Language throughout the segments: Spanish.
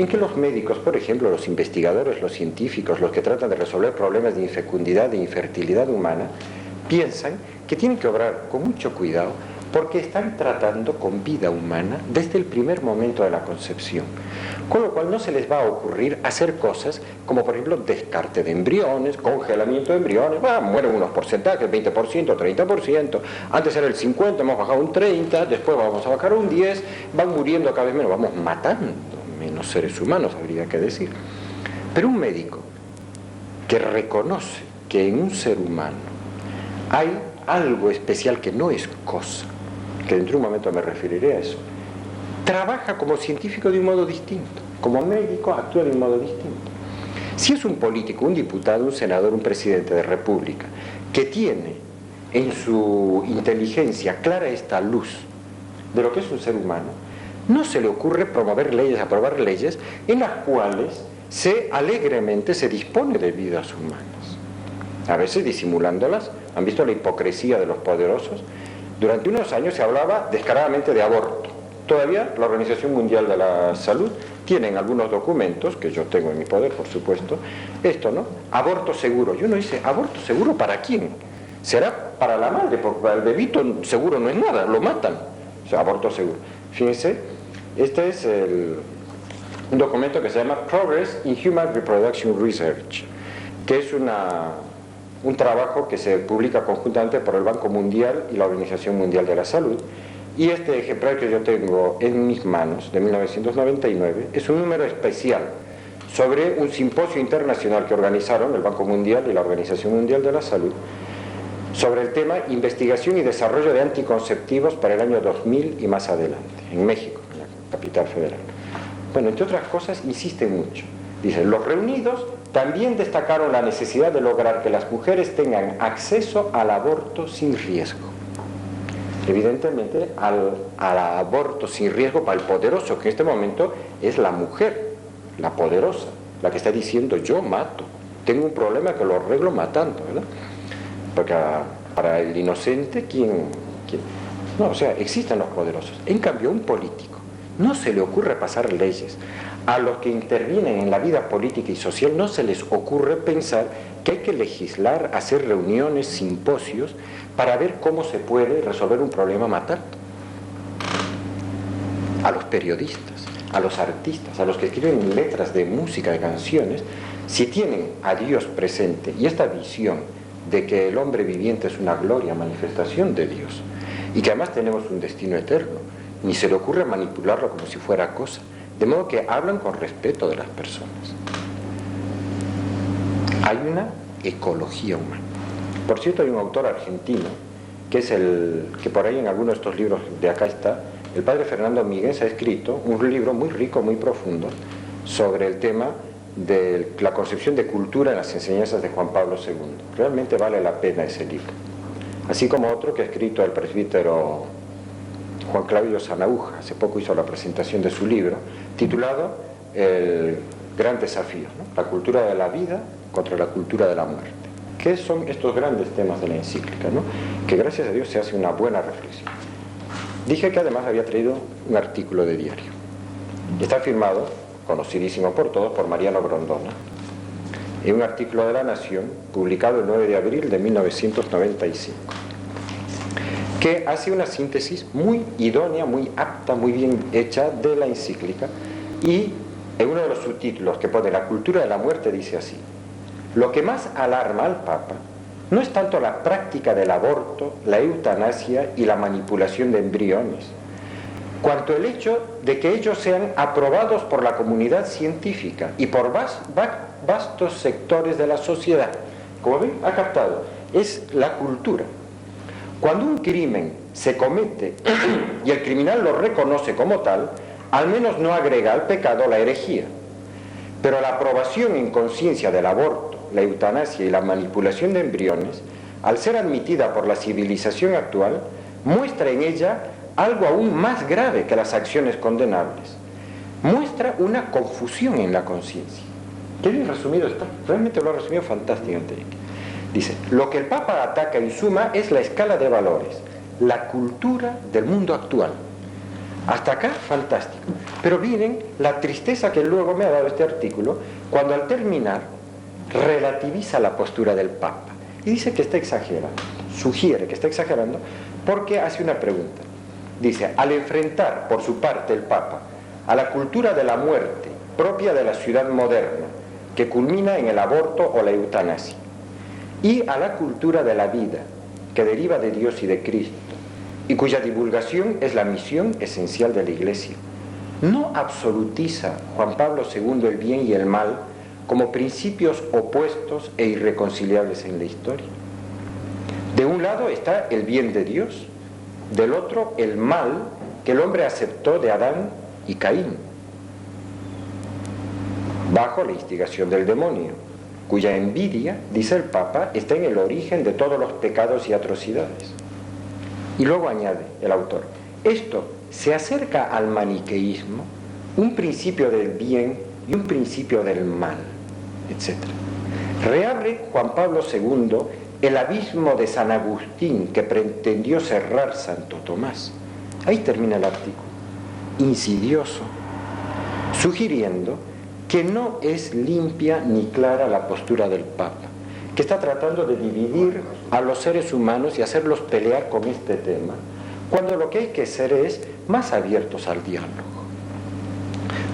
en que los médicos, por ejemplo, los investigadores, los científicos, los que tratan de resolver problemas de infecundidad, de infertilidad humana, piensan que tienen que obrar con mucho cuidado porque están tratando con vida humana desde el primer momento de la concepción. Con lo cual no se les va a ocurrir hacer cosas como, por ejemplo, descarte de embriones, congelamiento de embriones, mueren unos porcentajes, 20%, 30%, antes era el 50%, hemos bajado un 30%, después vamos a bajar un 10%, van muriendo cada vez menos, vamos matando menos seres humanos, habría que decir. Pero un médico que reconoce que en un ser humano hay algo especial que no es cosa, que dentro de un momento me referiré a eso, trabaja como científico de un modo distinto, como médico actúa de un modo distinto. Si es un político, un diputado, un senador, un presidente de república, que tiene en su inteligencia clara esta luz de lo que es un ser humano, no se le ocurre promover leyes, aprobar leyes en las cuales alegremente se dispone de vidas humanas, a veces disimulándolas. ¿Han visto la hipocresía de los poderosos? Durante unos años se hablaba descaradamente de aborto. Todavía la Organización Mundial de la Salud tiene en algunos documentos, que yo tengo en mi poder, por supuesto, esto, ¿no? Aborto seguro. Y uno dice, ¿aborto seguro para quién? ¿Será para la madre? Porque para el bebito seguro no es nada, lo matan. O sea, aborto seguro. Fíjense, este es un documento que se llama Progress in Human Reproduction Research, que es un trabajo que se publica conjuntamente por el Banco Mundial y la Organización Mundial de la Salud. Y este ejemplar que yo tengo en mis manos, de 1999, es un número especial sobre un simposio internacional que organizaron el Banco Mundial y la Organización Mundial de la Salud sobre el tema investigación y desarrollo de anticonceptivos para el año 2000 y más adelante, en México, en la capital federal. Bueno, entre otras cosas, insisten mucho. Dicen, los reunidos también destacaron la necesidad de lograr que las mujeres tengan acceso al aborto sin riesgo. Evidentemente, al aborto sin riesgo para el poderoso, que en este momento es la mujer, la poderosa, la que está diciendo, yo mato, tengo un problema que lo arreglo matando, ¿verdad? Porque para el inocente, ¿quién? No, o sea, existen los poderosos. En cambio, un político no se le ocurre pasar leyes. A los que intervienen en la vida política y social no se les ocurre pensar que hay que legislar, hacer reuniones, simposios, para ver cómo se puede resolver un problema matando. A los periodistas, a los artistas, a los que escriben letras de música, de canciones, si tienen a Dios presente y esta visión de que el hombre viviente es una gloria, manifestación de Dios, y que además tenemos un destino eterno, ni se le ocurre manipularlo como si fuera cosa, de modo que hablan con respeto de las personas. Hay una ecología humana. Por cierto, hay un autor argentino, que es que por ahí en alguno de estos libros de acá está, el padre Fernando Míguez ha escrito un libro muy rico, muy profundo, sobre el tema de la concepción de cultura en las enseñanzas de Juan Pablo II. Realmente vale la pena ese libro. Así como otro que ha escrito el presbítero Juan Claudio Zanauja, hace poco hizo la presentación de su libro, titulado El Gran Desafío, ¿no? La cultura de la vida contra la cultura de la muerte. ¿Qué son estos grandes temas de la encíclica, ¿no? Que gracias a Dios se hace una buena reflexión. Dije que además había traído un artículo de diario. Está firmado, conocidísimo por todos, por Mariano Grondona, en un artículo de La Nación, publicado el 9 de abril de 1995, que hace una síntesis muy idónea, muy apta, muy bien hecha de la encíclica, y en uno de los subtítulos que pone La cultura de la muerte dice así: lo que más alarma al Papa no es tanto la práctica del aborto, la eutanasia y la manipulación de embriones, cuanto el hecho de que ellos sean aprobados por la comunidad científica y por vastos sectores de la sociedad. Como ven, ha captado, es la cultura. Cuando un crimen se comete y el criminal lo reconoce como tal, al menos no agrega al pecado la herejía. Pero la aprobación en conciencia del aborto, la eutanasia y la manipulación de embriones, al ser admitida por la civilización actual, muestra en ella algo aún más grave que las acciones condenables. Muestra una confusión en la conciencia. Qué bien resumido está. Realmente lo ha resumido fantásticamente. Dice, lo que el Papa ataca en suma es la escala de valores, la cultura del mundo actual. Hasta acá, fantástico. Pero miren la tristeza que luego me ha dado este artículo, cuando al terminar relativiza la postura del Papa y dice que está exagerando, sugiere que está exagerando porque hace una pregunta. Dice, al enfrentar por su parte el Papa a la cultura de la muerte propia de la ciudad moderna, que culmina en el aborto o la eutanasia, y a la cultura de la vida, que deriva de Dios y de Cristo, y cuya divulgación es la misión esencial de la Iglesia, no absolutiza Juan Pablo II el bien y el mal como principios opuestos e irreconciliables en la historia. De un lado está el bien de Dios, del otro el mal que el hombre aceptó de Adán y Caín, bajo la instigación del demonio, cuya envidia, dice el Papa, está en el origen de todos los pecados y atrocidades. Y luego añade el autor, esto se acerca al maniqueísmo, un principio del bien y un principio del mal, etc. Reabre Juan Pablo II el abismo de San Agustín que pretendió cerrar Santo Tomás. Ahí termina el artículo, insidioso, sugiriendo que no es limpia ni clara la postura del Papa, que está tratando de dividir a los seres humanos y hacerlos pelear con este tema, cuando lo que hay que ser es más abiertos al diálogo.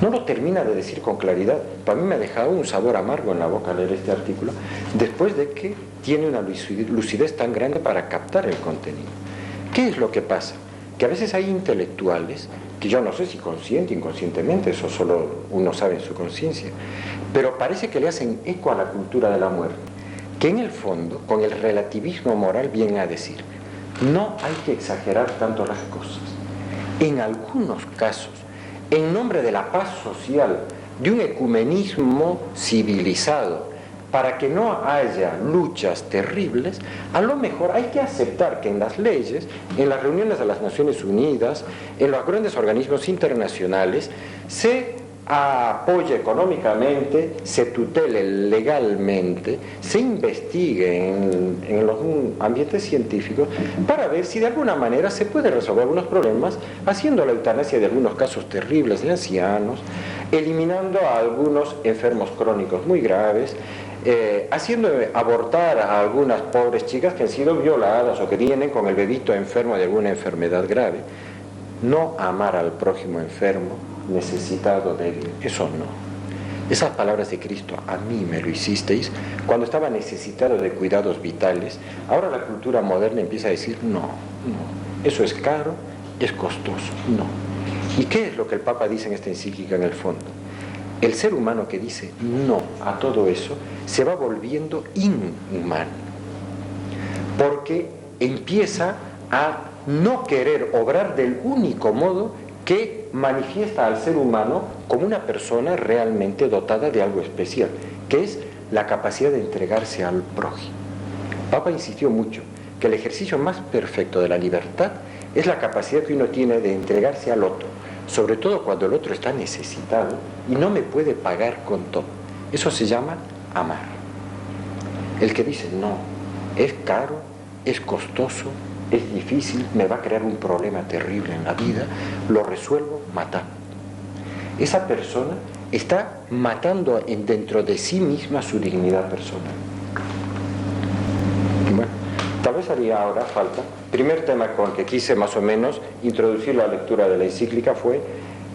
No lo termina de decir con claridad, para mí me ha dejado un sabor amargo en la boca leer este artículo, después de que tiene una lucidez tan grande para captar el contenido. ¿Qué es lo que pasa? Que a veces hay intelectuales, que yo no sé si consciente o inconscientemente, eso solo uno sabe en su conciencia, pero parece que le hacen eco a la cultura de la muerte, que en el fondo, con el relativismo moral, vienen a decir, no hay que exagerar tanto las cosas. En algunos casos, en nombre de la paz social, de un ecumenismo civilizado, para que no haya luchas terribles, a lo mejor hay que aceptar que en las leyes, en las reuniones de las Naciones Unidas, en los grandes organismos internacionales, se apoye económicamente, se tutele legalmente, se investigue en los ambientes científicos para ver si de alguna manera se puede resolver algunos problemas haciendo la eutanasia de algunos casos terribles de ancianos, eliminando a algunos enfermos crónicos muy graves, haciendo abortar a algunas pobres chicas que han sido violadas o que vienen con el bebito enfermo de alguna enfermedad grave. No amar al prójimo enfermo, necesitado, débil, eso no. Esas palabras de Cristo, a mí me lo hicisteis, cuando estaba necesitado de cuidados vitales, ahora la cultura moderna empieza a decir, no, eso es caro, es costoso, no. ¿Y qué es lo que el Papa dice en esta encíclica en el fondo? El ser humano que dice no a todo eso se va volviendo inhumano, porque empieza a no querer obrar del único modo que manifiesta al ser humano como una persona realmente dotada de algo especial, que es la capacidad de entregarse al prójimo. Papa insistió mucho que el ejercicio más perfecto de la libertad es la capacidad que uno tiene de entregarse al otro, sobre todo cuando el otro está necesitado y no me puede pagar con todo. Eso se llama amar. El que dice no, es caro, es costoso, es difícil, me va a crear un problema terrible en la vida, lo resuelvo matando. Esa persona está matando dentro de sí misma su dignidad personal. Y bueno, tal vez haría ahora falta. Primer tema con el que quise más o menos introducir la lectura de la encíclica fue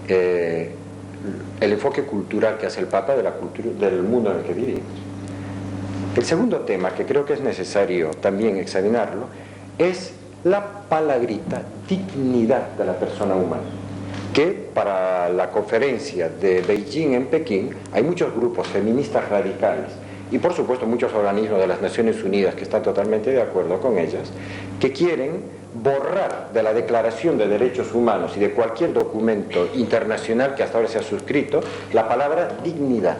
el enfoque cultural que hace el Papa de la cultura, del mundo en el que vivimos. El segundo tema, que creo que es necesario también examinarlo, es la palabrita dignidad de la persona humana, que para la conferencia de Beijing en Pekín hay muchos grupos feministas radicales y por supuesto muchos organismos de las Naciones Unidas que están totalmente de acuerdo con ellas, que quieren borrar de la Declaración de Derechos Humanos y de cualquier documento internacional que hasta ahora se ha suscrito la palabra dignidad,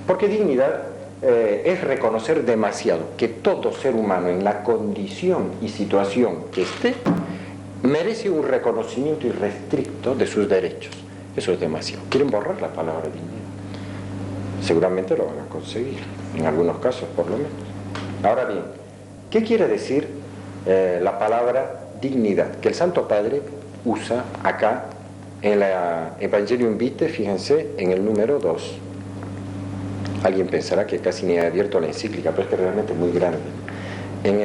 porque dignidad es reconocer demasiado que todo ser humano en la condición y situación que esté merece un reconocimiento irrestricto de sus derechos. Eso es demasiado. Quieren borrar la palabra dignidad. Seguramente lo van a conseguir, en algunos casos por lo menos. Ahora bien, ¿qué quiere decir la palabra dignidad? Que el Santo Padre usa acá En la Evangelium Vitae, fíjense, en el número 2, alguien pensará que casi ni he abierto la encíclica, pero es que realmente es muy grande. En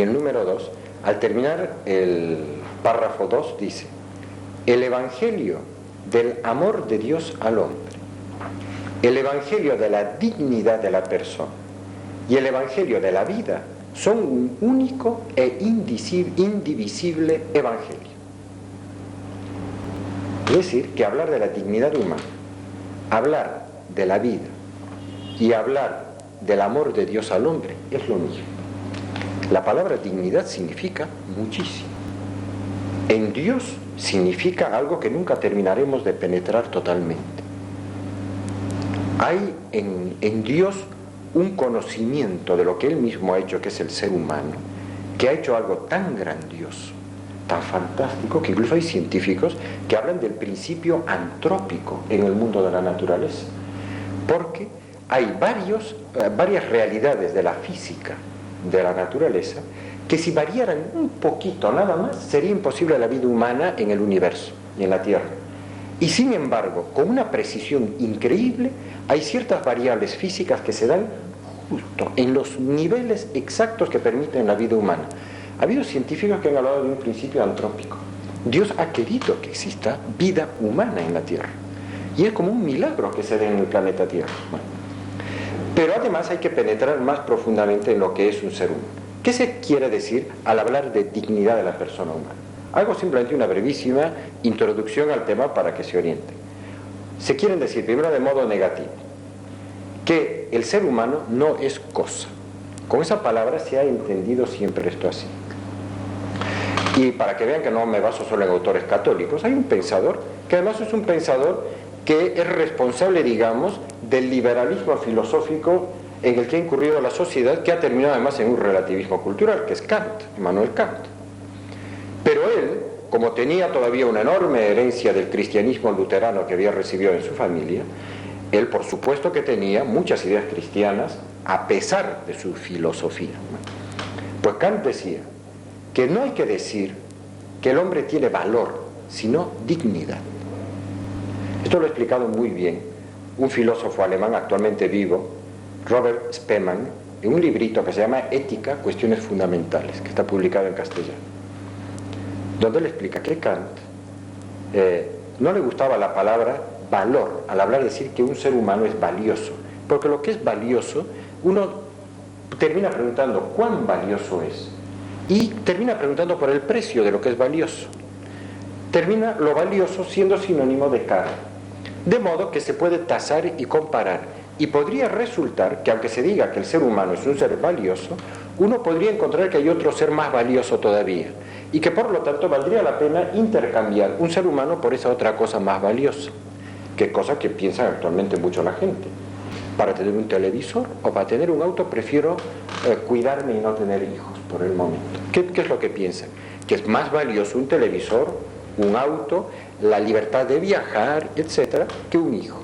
el número 2, al terminar el párrafo 2, dice: el Evangelio del amor de Dios al hombre, el Evangelio de la dignidad de la persona y el Evangelio de la vida son un único e indivisible Evangelio. Es decir, que hablar de la dignidad humana, hablar de la vida y hablar del amor de Dios al hombre es lo mismo. La palabra dignidad significa muchísimo. En Dios significa algo que nunca terminaremos de penetrar totalmente. Hay en Dios un conocimiento de lo que Él mismo ha hecho, que es el ser humano, que ha hecho algo tan grandioso, tan fantástico, que incluso hay científicos que hablan del principio antrópico en el mundo de la naturaleza, porque hay varias realidades de la física de la naturaleza que si variaran un poquito nada más sería imposible la vida humana en el universo y en la Tierra. Y sin embargo, con una precisión increíble, hay ciertas variables físicas que se dan justo en los niveles exactos que permiten la vida humana. Ha habido científicos que han hablado de un principio antrópico. Dios ha querido que exista vida humana en la Tierra. Y es como un milagro que se dé en el planeta Tierra. Bueno. Pero además hay que penetrar más profundamente en lo que es un ser humano. ¿Qué se quiere decir al hablar de dignidad de la persona humana? Hago simplemente una brevísima introducción al tema para que se orienten. Se quieren decir, primero de modo negativo, que el ser humano no es cosa. Con esa palabra se ha entendido siempre esto así. Y para que vean que no me baso solo en autores católicos, hay un pensador, que además es un pensador que es responsable, digamos, del liberalismo filosófico en el que ha incurrido la sociedad, que ha terminado además en un relativismo cultural, que es Kant, Immanuel Kant. Pero él, como tenía todavía una enorme herencia del cristianismo luterano que había recibido en su familia, él por supuesto que tenía muchas ideas cristianas a pesar de su filosofía. Pues Kant decía que no hay que decir que el hombre tiene valor, sino dignidad. Esto lo ha explicado muy bien un filósofo alemán actualmente vivo, Robert Spemann, en un librito que se llama Ética, Cuestiones Fundamentales, que está publicado en castellano, donde él explica que Kant no le gustaba la palabra valor, al hablar de decir que un ser humano es valioso, porque lo que es valioso, uno termina preguntando cuán valioso es, y termina preguntando por el precio de lo que es valioso. Termina lo valioso siendo sinónimo de caro, de modo que se puede tasar y comparar, y podría resultar que aunque se diga que el ser humano es un ser valioso, uno podría encontrar que hay otro ser más valioso todavía, y que por lo tanto valdría la pena intercambiar un ser humano por esa otra cosa más valiosa, que es cosa que piensa actualmente mucho la gente. Para tener un televisor o para tener un auto prefiero cuidarme y no tener hijos por el momento. ¿Qué es lo que piensan? Que es más valioso un televisor, un auto, la libertad de viajar, etcétera, que un hijo.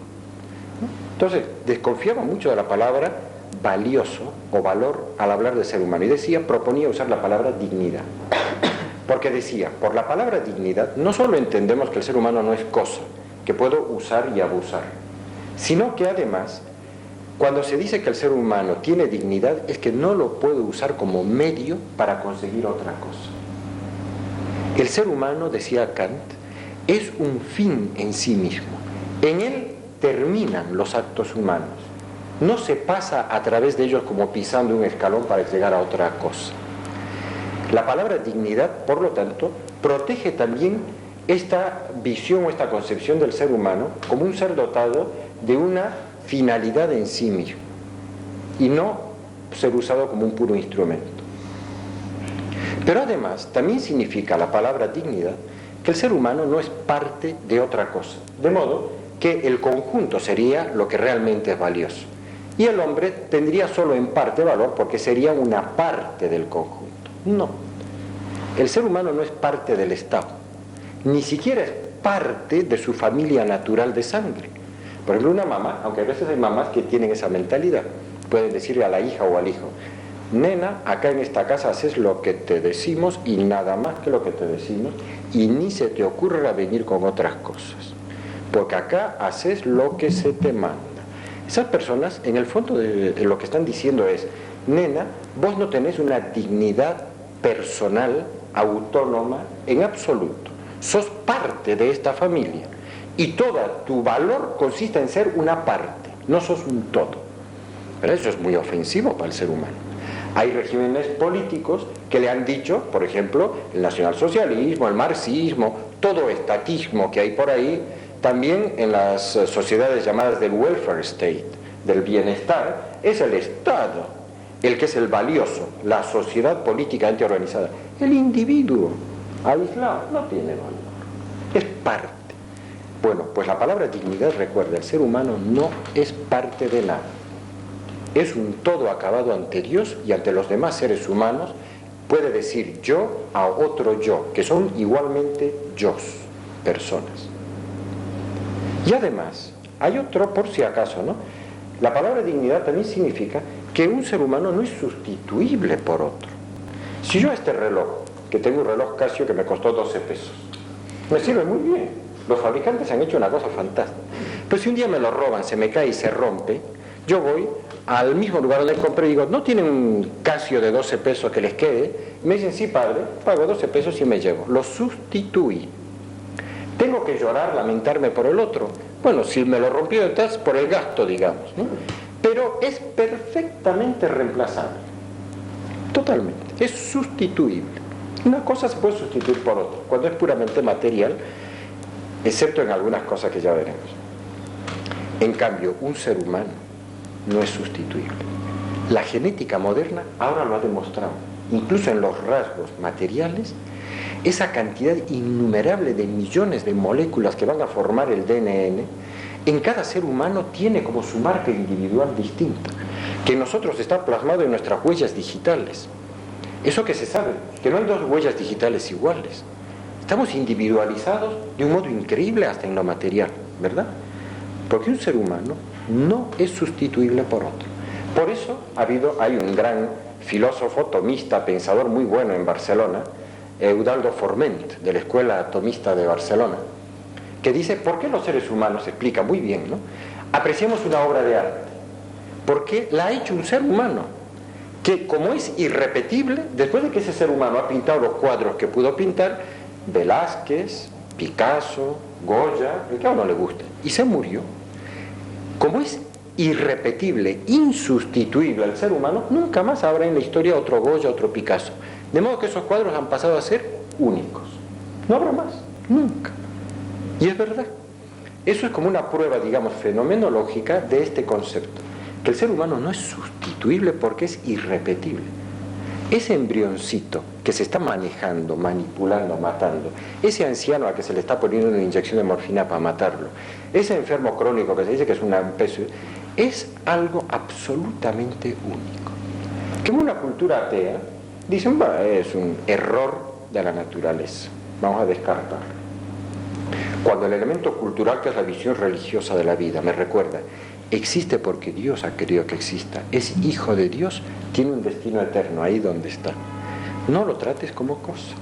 Entonces, desconfiaba mucho de la palabra valioso o valor al hablar de ser humano, y proponía usar la palabra dignidad. Porque decía, por la palabra dignidad no solo entendemos que el ser humano no es cosa, que puedo usar y abusar, sino que además, cuando se dice que el ser humano tiene dignidad, es que no lo puedo usar como medio para conseguir otra cosa. El ser humano, decía Kant, es un fin en sí mismo. En él terminan los actos humanos. No se pasa a través de ellos como pisando un escalón para llegar a otra cosa. La palabra dignidad, por lo tanto, protege también esta visión o esta concepción del ser humano como un ser dotado de una finalidad en sí mismo y no ser usado como un puro instrumento. Pero además también significa la palabra dignidad que el ser humano no es parte de otra cosa, de modo que el conjunto sería lo que realmente es valioso y el hombre tendría solo en parte valor porque sería una parte del conjunto. No, el ser humano no es parte del Estado, ni siquiera es parte de su familia natural de sangre. Por ejemplo, una mamá, aunque a veces hay mamás que tienen esa mentalidad, pueden decirle a la hija o al hijo: nena, acá en esta casa haces lo que te decimos y nada más que lo que te decimos, y ni se te ocurra venir con otras cosas, porque acá haces lo que se te manda. Esas personas, en el fondo de lo que están diciendo es, nena, vos no tenés una dignidad personal, autónoma, en absoluto. Sos parte de esta familia y todo tu valor consiste en ser una parte, no sos un todo. Pero eso es muy ofensivo para el ser humano. Hay regímenes políticos que le han dicho, por ejemplo, el nacionalsocialismo, el marxismo, todo estatismo que hay por ahí, también en las sociedades llamadas del welfare state, del bienestar, es el Estado el que es el valioso, la sociedad políticamente organizada. El individuo aislado no tiene valor, es parte. Bueno, pues la palabra dignidad, recuerda, el ser humano no es parte de nada. Es un todo acabado ante Dios y ante los demás seres humanos. Puede decir yo a otro yo, que son igualmente yos, personas. Y además, hay otro, por si acaso, ¿no? La palabra dignidad también significa que un ser humano no es sustituible por otro. Si yo este reloj, que tengo un reloj Casio que me costó 12 pesos, me sirve muy bien. Los fabricantes han hecho una cosa fantástica. Pero si un día me lo roban, se me cae y se rompe, yo voy al mismo lugar donde compré y digo, ¿no tienen un Casio de 12 pesos que les quede? Y me dicen, sí, padre, pago 12 pesos y me llevo. Lo sustituí. ¿Tengo que llorar, lamentarme por el otro? Bueno, si me lo rompió detrás, por el gasto, digamos, ¿no? Pero es perfectamente reemplazable. Totalmente. Es sustituible. Una cosa se puede sustituir por otra, cuando es puramente material, excepto en algunas cosas que ya veremos. En cambio, un ser humano no es sustituible. La genética moderna ahora lo ha demostrado. Incluso en los rasgos materiales, esa cantidad innumerable de millones de moléculas que van a formar el DNN, en cada ser humano tiene como su marca individual distinta, que en nosotros está plasmado en nuestras huellas digitales. Eso que se sabe, que no hay dos huellas digitales iguales. Estamos individualizados de un modo increíble hasta en lo material, ¿verdad? Porque un ser humano no es sustituible por otro. Por eso hay un gran filósofo, tomista, pensador muy bueno en Barcelona, Eudaldo Forment, de la Escuela Atomista de Barcelona, que dice, ¿por qué los seres humanos, explica muy bien, ¿no?, apreciamos una obra de arte? Porque la ha hecho un ser humano, que como es irrepetible, después de que ese ser humano ha pintado los cuadros que pudo pintar, Velázquez, Picasso, Goya, el que a uno le guste, y se murió. Como es irrepetible, insustituible al ser humano, nunca más habrá en la historia otro Goya, otro Picasso. De modo que esos cuadros han pasado a ser únicos. No habrá más, nunca. Y es verdad. Eso es como una prueba, digamos, fenomenológica de este concepto, que el ser humano no es sustituible porque es irrepetible. Ese embrioncito que se está manejando, manipulando, matando, ese anciano al que se le está poniendo una inyección de morfina para matarlo, ese enfermo crónico que se dice que es es algo absolutamente único. Que en una cultura atea dicen, bueno, es un error de la naturaleza, vamos a descartarlo. Cuando el elemento cultural, que es la visión religiosa de la vida, me recuerda, existe porque Dios ha querido que exista, es hijo de Dios, tiene un destino eterno ahí donde está. No lo trates como cosa.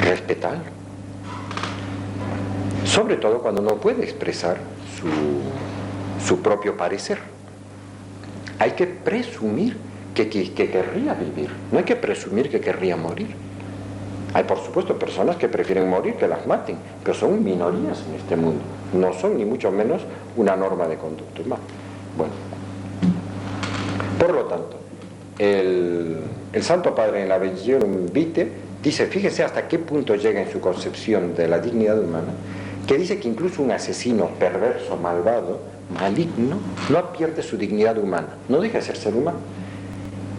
Respetalo. Sobre todo cuando no puede expresar su propio parecer. Hay que presumir que querría vivir, no hay que presumir que querría morir. Hay, por supuesto, personas que prefieren morir que las maten, pero son minorías en este mundo. No son ni mucho menos una norma de conducta humana. Bueno, por lo tanto, el Santo Padre en la Benedictionem Vitae dice, fíjese hasta qué punto llega en su concepción de la dignidad humana, que dice que incluso un asesino perverso, malvado, maligno, no pierde su dignidad humana, no deja de ser humano.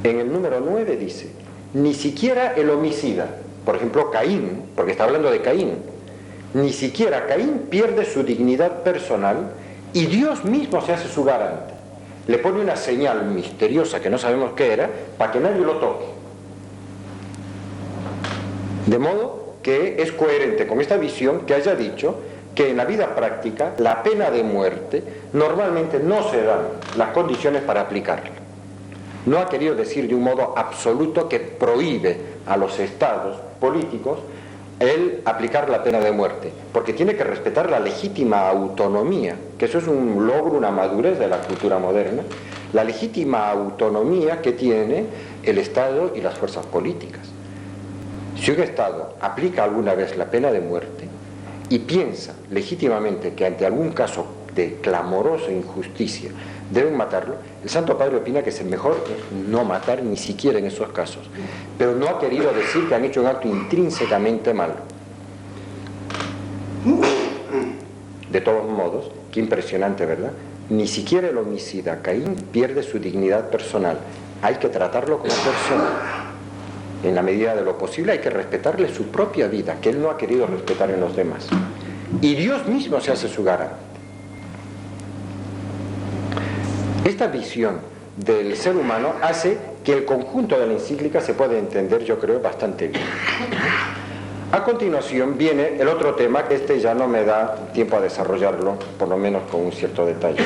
En el número 9 dice, ni siquiera el homicida, por ejemplo Caín, porque está hablando de Caín, ni siquiera Caín pierde su dignidad personal y Dios mismo se hace su garante. Le pone una señal misteriosa que no sabemos qué era, para que nadie lo toque. De modo que es coherente con esta visión que haya dicho que en la vida práctica la pena de muerte normalmente no se dan las condiciones para aplicarla. No ha querido decir de un modo absoluto que prohíbe a los estados políticos el aplicar la pena de muerte, porque tiene que respetar la legítima autonomía, que eso es un logro, una madurez de la cultura moderna, la legítima autonomía que tiene el Estado y las fuerzas políticas. Si un Estado aplica alguna vez la pena de muerte y piensa legítimamente que ante algún caso de clamorosa injusticia deben matarlo, el Santo Padre opina que es mejor no matar ni siquiera en esos casos, pero no ha querido decir que han hecho un acto intrínsecamente malo. De todos modos, qué impresionante, ¿verdad? Ni siquiera el homicida Caín pierde su dignidad personal. Hay que tratarlo como persona. En la medida de lo posible hay que respetarle su propia vida, que él no ha querido respetar en los demás. Y Dios mismo se hace su garante. Esta visión del ser humano hace que el conjunto de la encíclica se pueda entender, yo creo, bastante bien. A continuación viene el otro tema, que ya no me da tiempo a desarrollarlo, por lo menos con un cierto detalle,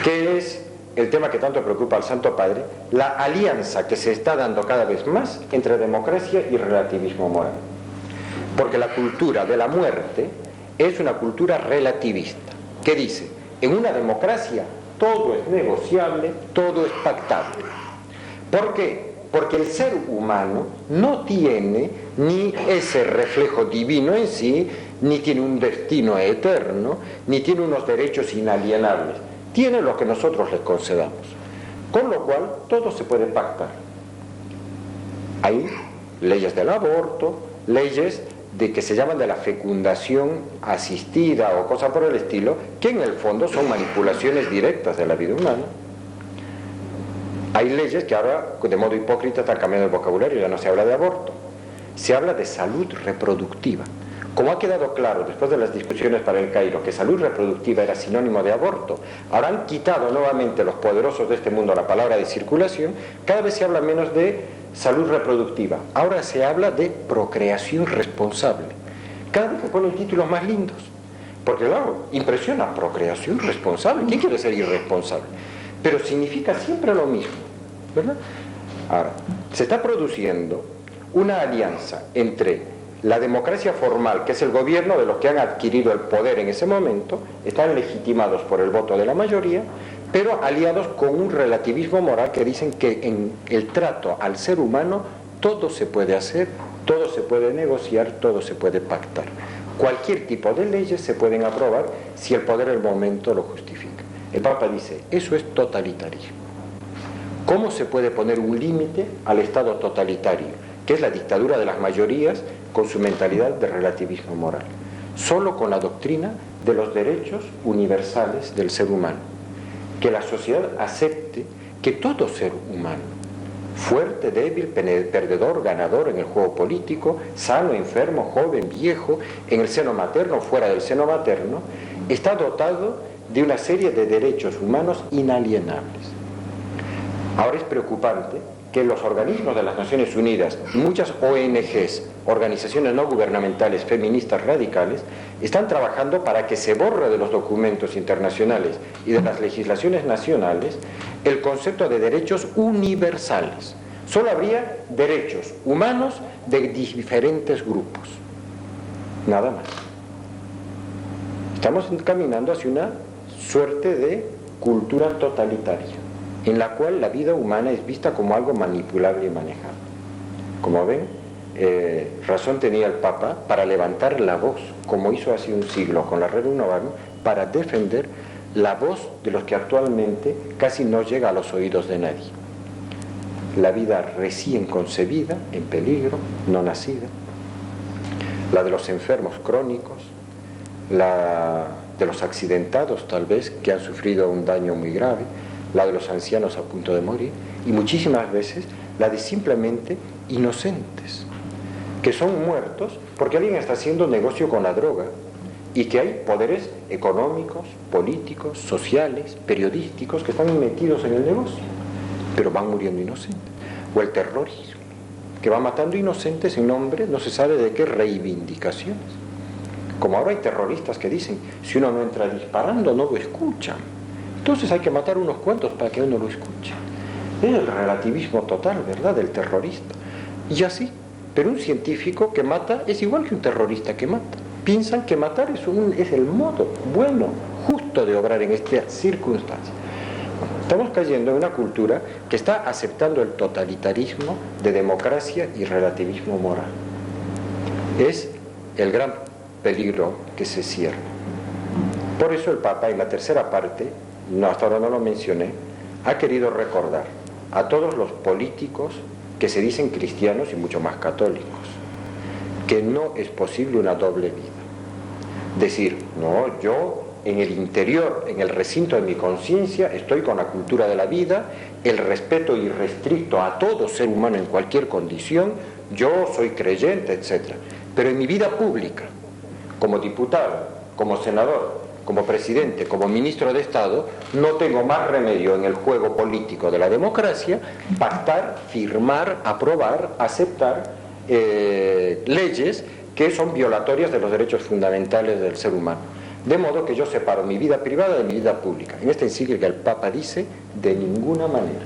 que es el tema que tanto preocupa al Santo Padre, la alianza que se está dando cada vez más entre democracia y relativismo moral. Porque la cultura de la muerte es una cultura relativista, que dice, en una democracia todo es negociable, todo es pactable. ¿Por qué? Porque el ser humano no tiene ni ese reflejo divino en sí, ni tiene un destino eterno, ni tiene unos derechos inalienables. Tiene lo que nosotros les concedamos. Con lo cual, todo se puede pactar. Hay leyes del aborto, leyes de que se llaman de la fecundación asistida o cosas por el estilo, que en el fondo son manipulaciones directas de la vida humana. Hay leyes que ahora, de modo hipócrita, están cambiando el vocabulario, ya no se habla de aborto, se habla de salud reproductiva. Como ha quedado claro después de las discusiones para el Cairo que salud reproductiva era sinónimo de aborto, ahora han quitado nuevamente los poderosos de este mundo la palabra de circulación, cada vez se habla menos de salud reproductiva, ahora se habla de procreación responsable. Cada vez se ponen títulos más lindos, porque claro, impresiona procreación responsable. ¿Quién quiere ser irresponsable? Pero significa siempre lo mismo, ¿verdad? Ahora, se está produciendo una alianza entre la democracia formal, que es el gobierno de los que han adquirido el poder en ese momento, están legitimados por el voto de la mayoría, pero aliados con un relativismo moral que dicen que en el trato al ser humano todo se puede hacer, todo se puede negociar, todo se puede pactar. Cualquier tipo de leyes se pueden aprobar si el poder del momento lo justifica. El Papa dice, eso es totalitarismo. ¿Cómo se puede poner un límite al Estado totalitario, que es la dictadura de las mayorías con su mentalidad de relativismo moral? Solo con la doctrina de los derechos universales del ser humano. Que la sociedad acepte que todo ser humano, fuerte, débil, perdedor, ganador en el juego político, sano, enfermo, joven, viejo, en el seno materno o fuera del seno materno, está dotado de una serie de derechos humanos inalienables. Ahora es preocupante que los organismos de las Naciones Unidas, muchas ONGs, organizaciones no gubernamentales, feministas radicales, están trabajando para que se borre de los documentos internacionales y de las legislaciones nacionales el concepto de derechos universales. Solo habría derechos humanos de diferentes grupos, nada más. Estamos caminando hacia una suerte de cultura totalitaria, en la cual la vida humana es vista como algo manipulable y manejable. Como ven, razón tenía el Papa para levantar la voz, como hizo hace un siglo con la Rerum Novarum, para defender la voz de los que actualmente casi no llega a los oídos de nadie. La vida recién concebida, en peligro, no nacida, la de los enfermos crónicos, la de los accidentados tal vez, que han sufrido un daño muy grave, la de los ancianos a punto de morir, y muchísimas veces la de simplemente inocentes, que son muertos porque alguien está haciendo negocio con la droga, y que hay poderes económicos, políticos, sociales, periodísticos que están metidos en el negocio, pero van muriendo inocentes. O el terrorismo, que va matando inocentes en nombre, no se sabe de qué reivindicaciones. Como ahora hay terroristas que dicen, si uno no entra disparando no lo escuchan, entonces hay que matar unos cuantos para que uno lo escuche. Es el relativismo total, ¿verdad?, del terrorista. Y así, Pero un científico que mata es igual que un terrorista que mata. Piensan que matar es el modo bueno, justo de obrar en esta circunstancia. Estamos cayendo en una cultura que está aceptando el totalitarismo de democracia y relativismo moral. Es el gran peligro que se cierra. Por eso el Papa, en la tercera parte, hasta ahora no lo mencioné, ha querido recordar a todos los políticos que se dicen cristianos y mucho más católicos, que no es posible una doble vida. Decir, no, yo en el interior, en el recinto de mi conciencia, estoy con la cultura de la vida, el respeto irrestricto a todo ser humano en cualquier condición, yo soy creyente, etc. Pero en mi vida pública, como diputado, como senador, como presidente, como ministro de Estado, no tengo más remedio en el juego político de la democracia, pactar, firmar, aprobar, aceptar leyes que son violatorias de los derechos fundamentales del ser humano. De modo que yo separo mi vida privada de mi vida pública. En esta encíclica el Papa dice, de ninguna manera.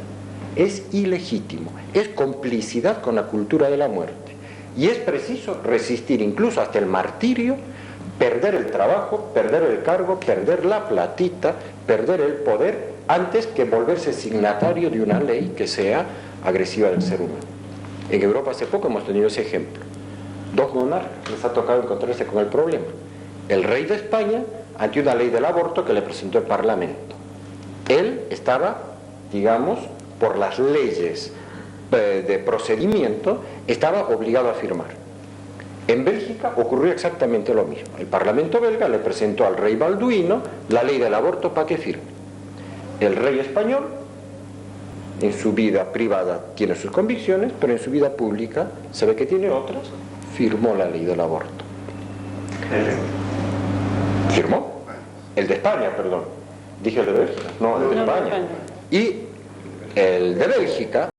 Es ilegítimo, es complicidad con la cultura de la muerte. Y es preciso resistir incluso hasta el martirio, perder el trabajo, perder el cargo, perder la platita, perder el poder, antes que volverse signatario de una ley que sea agresiva del ser humano. En Europa hace poco hemos tenido ese ejemplo. Dos monarcas les ha tocado encontrarse con el problema. El rey de España ante una ley del aborto que le presentó el Parlamento. Él estaba, digamos, por las leyes de procedimiento, estaba obligado a firmar. En Bélgica ocurrió exactamente lo mismo. El Parlamento belga le presentó al rey Balduino la ley del aborto para que firme. El rey español, en su vida privada tiene sus convicciones, pero en su vida pública sabe que tiene otras, firmó la ley del aborto. ¿Firmó? El de España, perdón. Dije el de Bélgica. No, el de España. Y el de Bélgica